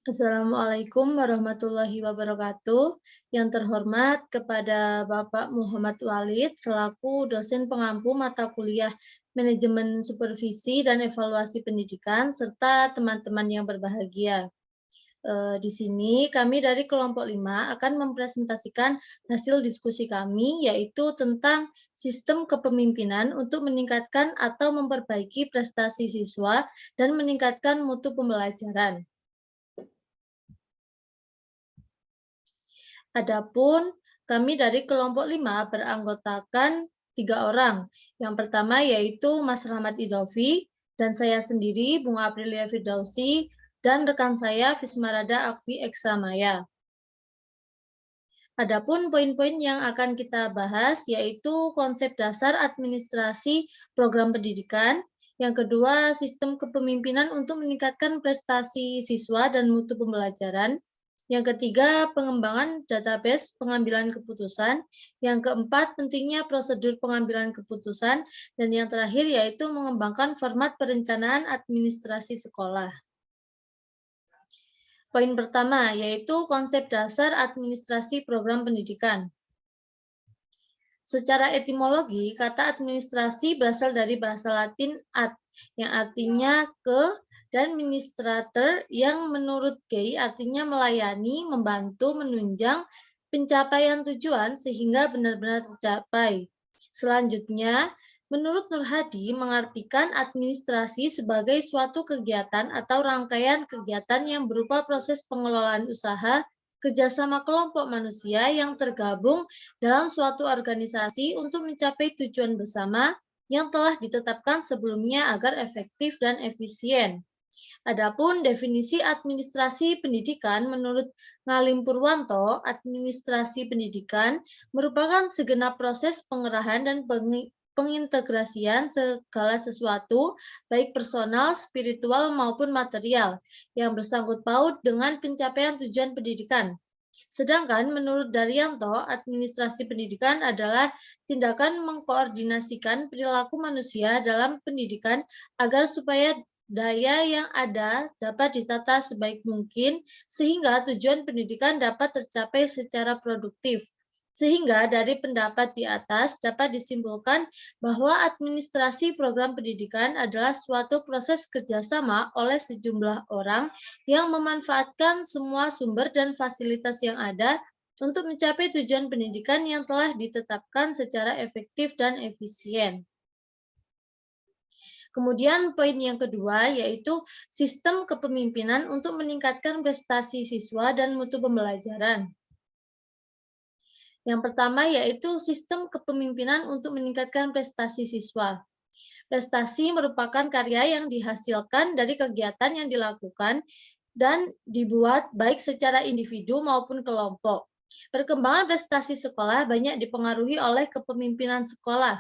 Assalamualaikum warahmatullahi wabarakatuh. Yang terhormat kepada Bapak Muhammad Walid selaku dosen pengampu mata kuliah Manajemen Supervisi dan Evaluasi Pendidikan serta teman-teman yang berbahagia. Di sini kami dari kelompok 5 akan mempresentasikan hasil diskusi kami, yaitu tentang sistem kepemimpinan untuk meningkatkan atau memperbaiki prestasi siswa dan meningkatkan mutu pembelajaran. Adapun kami dari kelompok 5 beranggotakan 3 orang. Yang pertama yaitu Mas Rahmat Idovi, dan saya sendiri, Bunga Aprilia Firdausi, dan rekan saya Fismarada Akfi Eksamaya. Adapun poin-poin yang akan kita bahas yaitu konsep dasar administrasi program pendidikan, yang kedua sistem kepemimpinan untuk meningkatkan prestasi siswa dan mutu pembelajaran, yang ketiga pengembangan database pengambilan keputusan, yang keempat pentingnya prosedur pengambilan keputusan, dan yang terakhir yaitu mengembangkan format perencanaan administrasi sekolah. Poin pertama yaitu konsep dasar administrasi program pendidikan. Secara etimologi, kata administrasi berasal dari bahasa Latin ad, yang artinya ke, dan ministrator yang menurut Gay artinya melayani, membantu, menunjang pencapaian tujuan sehingga benar-benar tercapai. Selanjutnya, menurut Nur Hadi, mengartikan administrasi sebagai suatu kegiatan atau rangkaian kegiatan yang berupa proses pengelolaan usaha, kerjasama kelompok manusia yang tergabung dalam suatu organisasi untuk mencapai tujuan bersama yang telah ditetapkan sebelumnya agar efektif dan efisien. Adapun definisi administrasi pendidikan menurut Ngalim Purwanto, administrasi pendidikan merupakan segenap proses pengerahan dan pengintegrasian segala sesuatu, baik personal, spiritual, maupun material, yang bersangkut paut dengan pencapaian tujuan pendidikan. Sedangkan menurut Daryanto, administrasi pendidikan adalah tindakan mengkoordinasikan perilaku manusia dalam pendidikan agar supaya daya yang ada dapat ditata sebaik mungkin sehingga tujuan pendidikan dapat tercapai secara produktif. Sehingga dari pendapat di atas dapat disimpulkan bahwa administrasi program pendidikan adalah suatu proses kerjasama oleh sejumlah orang yang memanfaatkan semua sumber dan fasilitas yang ada untuk mencapai tujuan pendidikan yang telah ditetapkan secara efektif dan efisien. Kemudian poin yang kedua yaitu sistem kepemimpinan untuk meningkatkan prestasi siswa dan mutu pembelajaran. Yang pertama yaitu sistem kepemimpinan untuk meningkatkan prestasi siswa. Prestasi merupakan karya yang dihasilkan dari kegiatan yang dilakukan dan dibuat baik secara individu maupun kelompok. Perkembangan prestasi sekolah banyak dipengaruhi oleh kepemimpinan sekolah.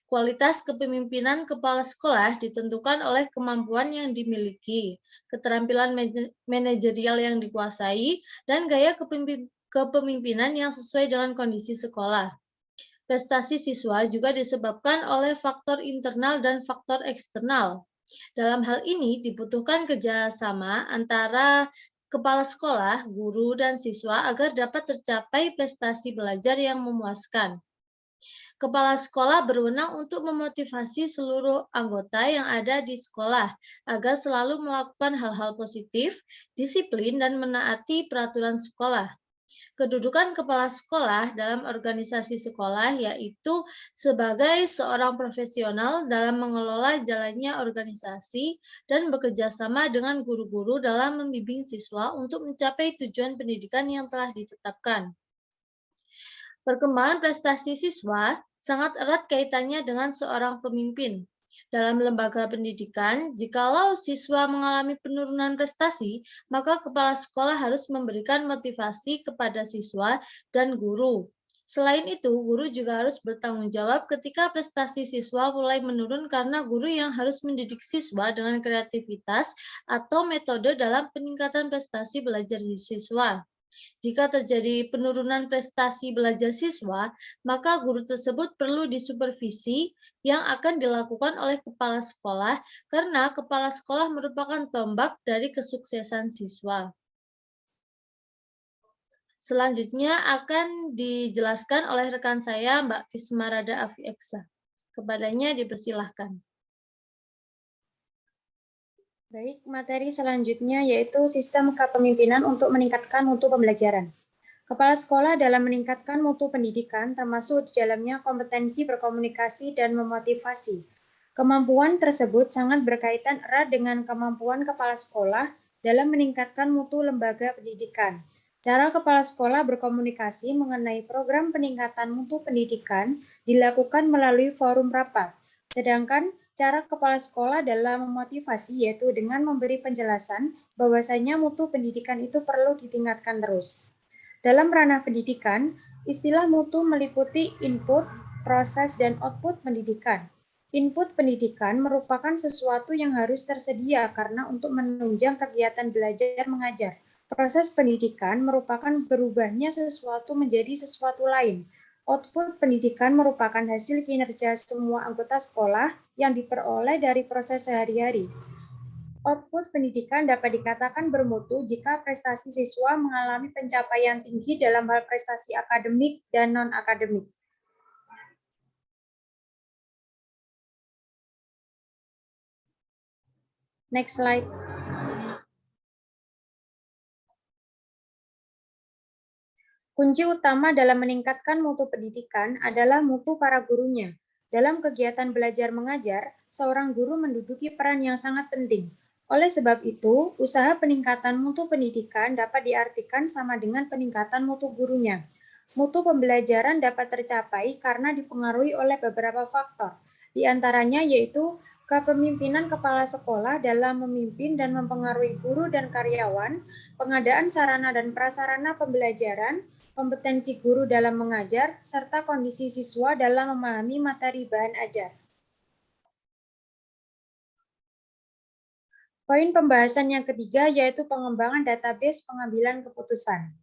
Kualitas kepemimpinan kepala sekolah ditentukan oleh kemampuan yang dimiliki, keterampilan manajerial yang dikuasai, dan gaya kepemimpinan yang sesuai dengan kondisi sekolah. Prestasi siswa juga disebabkan oleh faktor internal dan faktor eksternal. Dalam hal ini dibutuhkan kerjasama antara kepala sekolah, guru, dan siswa agar dapat tercapai prestasi belajar yang memuaskan. Kepala sekolah berwenang untuk memotivasi seluruh anggota yang ada di sekolah agar selalu melakukan hal-hal positif, disiplin, dan menaati peraturan sekolah. Kedudukan kepala sekolah dalam organisasi sekolah yaitu sebagai seorang profesional dalam mengelola jalannya organisasi dan bekerja sama dengan guru-guru dalam membimbing siswa untuk mencapai tujuan pendidikan yang telah ditetapkan. Perkembangan prestasi siswa sangat erat kaitannya dengan seorang pemimpin. Dalam lembaga pendidikan, jikalau siswa mengalami penurunan prestasi, maka kepala sekolah harus memberikan motivasi kepada siswa dan guru. Selain itu, guru juga harus bertanggung jawab ketika prestasi siswa mulai menurun karena guru yang harus mendidik siswa dengan kreativitas atau metode dalam peningkatan prestasi belajar siswa. Jika terjadi penurunan prestasi belajar siswa, maka guru tersebut perlu disupervisi yang akan dilakukan oleh kepala sekolah karena kepala sekolah merupakan tombak dari kesuksesan siswa. Selanjutnya akan dijelaskan oleh rekan saya, Mbak Fismarada Afi Eksa. Kepadanya dipersilahkan. Baik, materi selanjutnya yaitu sistem kepemimpinan untuk meningkatkan mutu pembelajaran. Kepala sekolah dalam meningkatkan mutu pendidikan termasuk di dalamnya kompetensi berkomunikasi dan memotivasi. Kemampuan tersebut sangat berkaitan erat dengan kemampuan kepala sekolah dalam meningkatkan mutu lembaga pendidikan. Cara kepala sekolah berkomunikasi mengenai program peningkatan mutu pendidikan dilakukan melalui forum rapat. Sedangkan cara kepala sekolah dalam memotivasi yaitu dengan memberi penjelasan bahwasanya mutu pendidikan itu perlu ditingkatkan terus. Dalam ranah pendidikan, istilah mutu meliputi input, proses, dan output pendidikan. Input pendidikan merupakan sesuatu yang harus tersedia karena untuk menunjang kegiatan belajar mengajar. Proses pendidikan merupakan berubahnya sesuatu menjadi sesuatu lain. Output pendidikan merupakan hasil kinerja semua anggota sekolah yang diperoleh dari proses sehari-hari. Output pendidikan dapat dikatakan bermutu jika prestasi siswa mengalami pencapaian tinggi dalam hal prestasi akademik dan non-akademik. Next slide. Kunci utama dalam meningkatkan mutu pendidikan adalah mutu para gurunya. Dalam kegiatan belajar mengajar, seorang guru menduduki peran yang sangat penting. Oleh sebab itu, usaha peningkatan mutu pendidikan dapat diartikan sama dengan peningkatan mutu gurunya. Mutu pembelajaran dapat tercapai karena dipengaruhi oleh beberapa faktor, di antaranya yaitu kepemimpinan kepala sekolah dalam memimpin dan mempengaruhi guru dan karyawan, pengadaan sarana dan prasarana pembelajaran, kompetensi guru dalam mengajar, serta kondisi siswa dalam memahami materi bahan ajar. Poin pembahasan yang ketiga yaitu pengembangan database pengambilan keputusan.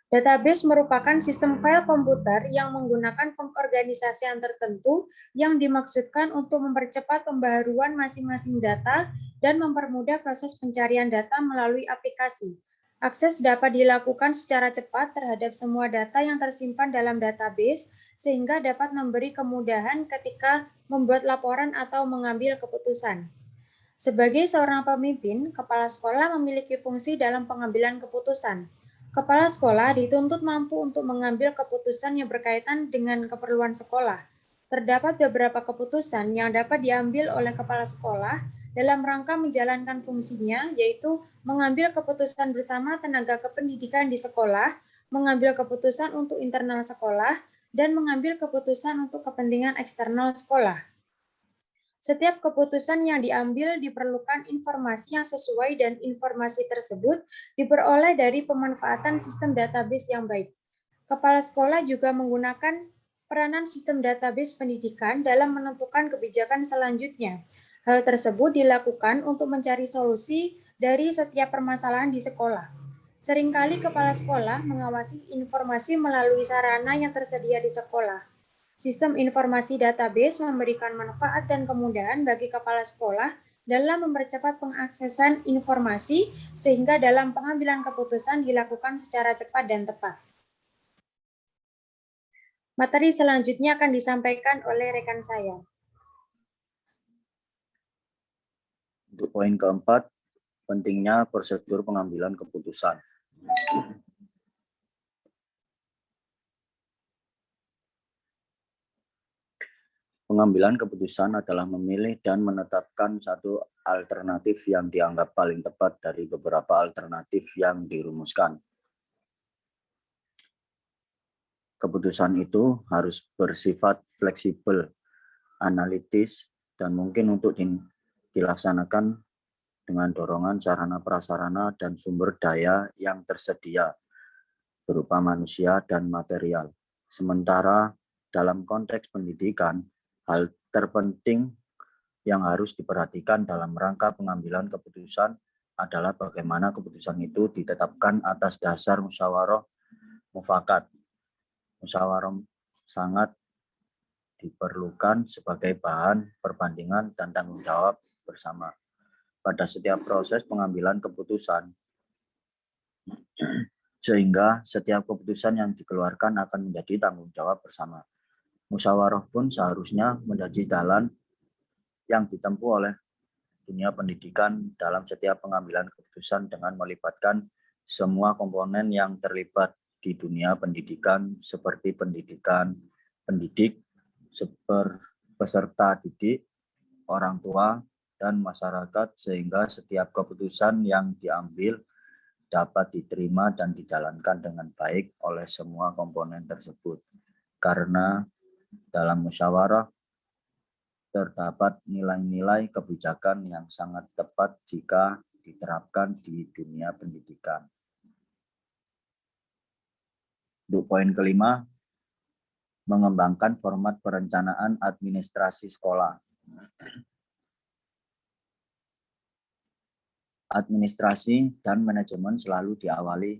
Database merupakan sistem file komputer yang menggunakan pengorganisasian tertentu yang dimaksudkan untuk mempercepat pembaharuan masing-masing data dan mempermudah proses pencarian data melalui aplikasi. Akses dapat dilakukan secara cepat terhadap semua data yang tersimpan dalam database, sehingga dapat memberi kemudahan ketika membuat laporan atau mengambil keputusan. Sebagai seorang pemimpin, kepala sekolah memiliki fungsi dalam pengambilan keputusan. Kepala sekolah dituntut mampu untuk mengambil keputusan yang berkaitan dengan keperluan sekolah. Terdapat beberapa keputusan yang dapat diambil oleh kepala sekolah dalam rangka menjalankan fungsinya, yaitu mengambil keputusan bersama tenaga kependidikan di sekolah, mengambil keputusan untuk internal sekolah, dan mengambil keputusan untuk kepentingan eksternal sekolah. Setiap keputusan yang diambil diperlukan informasi yang sesuai dan informasi tersebut diperoleh dari pemanfaatan sistem database yang baik. Kepala sekolah juga menggunakan peranan sistem database pendidikan dalam menentukan kebijakan selanjutnya. Hal tersebut dilakukan untuk mencari solusi dari setiap permasalahan di sekolah. Seringkali kepala sekolah mengawasi informasi melalui sarana yang tersedia di sekolah. Sistem informasi database memberikan manfaat dan kemudahan bagi kepala sekolah dalam mempercepat pengaksesan informasi sehingga dalam pengambilan keputusan dilakukan secara cepat dan tepat. Materi selanjutnya akan disampaikan oleh rekan saya. Untuk poin keempat, pentingnya prosedur pengambilan keputusan. Pengambilan keputusan adalah memilih dan menetapkan satu alternatif yang dianggap paling tepat dari beberapa alternatif yang dirumuskan. Keputusan itu harus bersifat fleksibel, analitis, dan mungkin untuk dilaksanakan dengan dorongan sarana prasarana dan sumber daya yang tersedia berupa manusia dan material. Sementara dalam konteks pendidikan, hal terpenting yang harus diperhatikan dalam rangka pengambilan keputusan adalah bagaimana keputusan itu ditetapkan atas dasar musyawarah mufakat. Musyawarah sangat diperlukan sebagai bahan perbandingan dan tanggung jawab bersama pada setiap proses pengambilan keputusan, sehingga setiap keputusan yang dikeluarkan akan menjadi tanggung jawab bersama. Musyawarah pun seharusnya menjadi jalan yang ditempuh oleh dunia pendidikan dalam setiap pengambilan keputusan dengan melibatkan semua komponen yang terlibat di dunia pendidikan seperti pendidikan, pendidik, peserta didik, orang tua, dan masyarakat sehingga setiap keputusan yang diambil dapat diterima dan dijalankan dengan baik oleh semua komponen tersebut. Karena dalam musyawarah terdapat nilai-nilai kebijakan yang sangat tepat jika diterapkan di dunia pendidikan. Untuk poin kelima, mengembangkan format perencanaan administrasi sekolah. Administrasi dan manajemen selalu diawali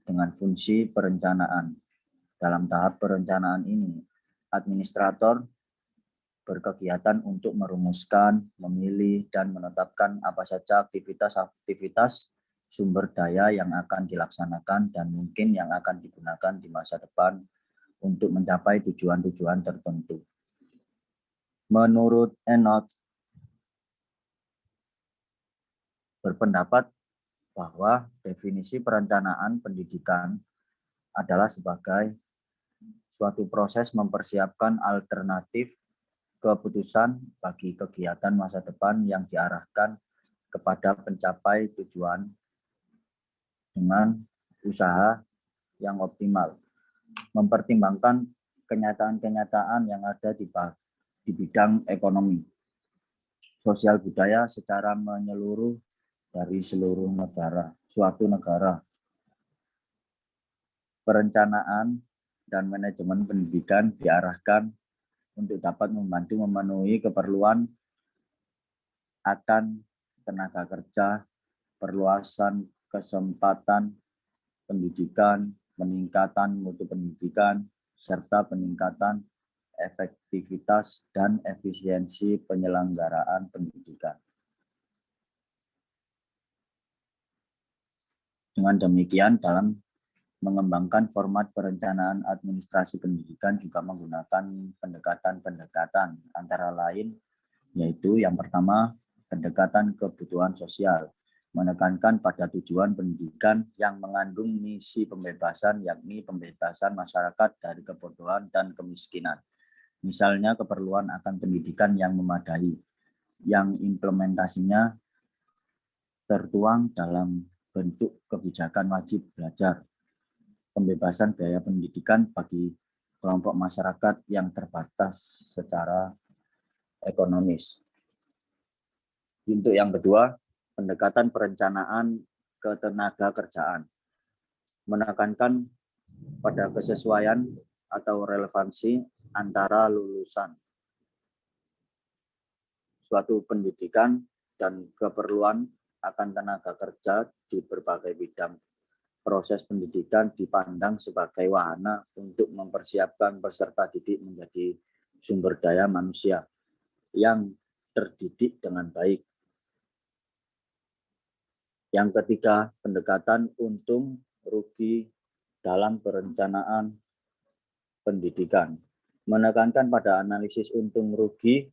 dengan fungsi perencanaan. Dalam tahap perencanaan ini, administrator berkegiatan untuk merumuskan, memilih, dan menetapkan apa saja aktivitas-aktivitas sumber daya yang akan dilaksanakan dan mungkin yang akan digunakan di masa depan untuk mencapai tujuan-tujuan tertentu. Menurut Enoch, berpendapat bahwa definisi perencanaan pendidikan adalah sebagai suatu proses mempersiapkan alternatif keputusan bagi kegiatan masa depan yang diarahkan kepada pencapai tujuan dengan usaha yang optimal, mempertimbangkan kenyataan-kenyataan yang ada di bidang ekonomi, sosial budaya secara menyeluruh dari seluruh negara, suatu negara. Perencanaan dan manajemen pendidikan diarahkan untuk dapat membantu memenuhi keperluan akan tenaga kerja, perluasan kesempatan pendidikan, peningkatan mutu pendidikan, serta peningkatan efektivitas dan efisiensi penyelenggaraan pendidikan. Dengan demikian, dalam mengembangkan format perencanaan administrasi pendidikan juga menggunakan pendekatan-pendekatan antara lain yaitu yang pertama pendekatan kebutuhan sosial, menekankan pada tujuan pendidikan yang mengandung misi pembebasan yakni pembebasan masyarakat dari kebodohan dan kemiskinan. Misalnya keperluan akan pendidikan yang memadai, yang implementasinya tertuang dalam bentuk kebijakan wajib belajar, pembebasan biaya pendidikan bagi kelompok masyarakat yang terbatas secara ekonomis. Untuk yang kedua, pendekatan perencanaan ketenaga kerjaan, menekankan pada kesesuaian atau relevansi antara lulusan suatu pendidikan dan keperluan akan tenaga kerja di berbagai bidang. Proses pendidikan dipandang sebagai wahana untuk mempersiapkan peserta didik menjadi sumber daya manusia yang terdidik dengan baik. Yang ketiga, pendekatan untung rugi dalam perencanaan pendidikan, menekankan pada analisis untung rugi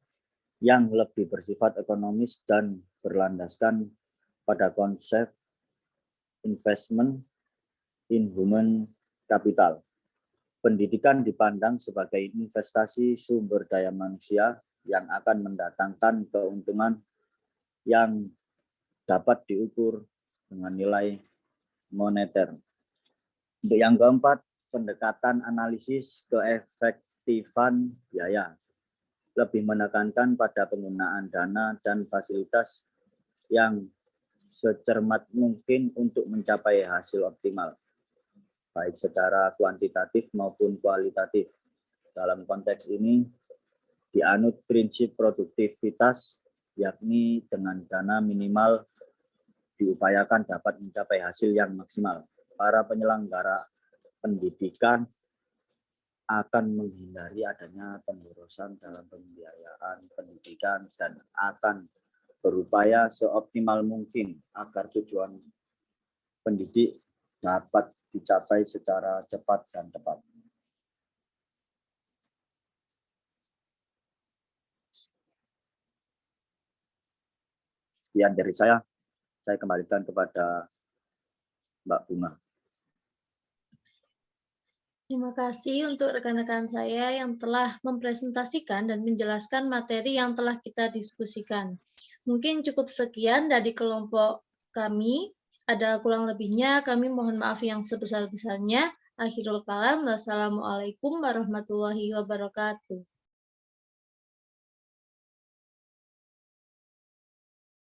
yang lebih bersifat ekonomis dan berlandaskan pada konsep investment in human capital. Pendidikan dipandang sebagai investasi sumber daya manusia yang akan mendatangkan keuntungan yang dapat diukur dengan nilai moneter. Untuk yang keempat, pendekatan analisis keefektifan biaya, lebih menekankan pada penggunaan dana dan fasilitas yang secermat mungkin untuk mencapai hasil optimal, baik secara kuantitatif maupun kualitatif. Dalam konteks ini, dianut prinsip produktivitas, yakni dengan dana minimal diupayakan dapat mencapai hasil yang maksimal. Para penyelenggara pendidikan akan menghindari adanya pemborosan dalam pembiayaan pendidikan dan akan berupaya seoptimal mungkin agar tujuan pendidik dapat dicapai secara cepat dan tepat. Sekian dari saya kembalikan kepada Mbak Bunga. Terima kasih untuk rekan-rekan saya yang telah mempresentasikan dan menjelaskan materi yang telah kita diskusikan. Mungkin cukup sekian dari kelompok kami. Ada kurang lebihnya, kami mohon maaf yang sebesar-besarnya. Akhirul kalam, wassalamualaikum warahmatullahi wabarakatuh.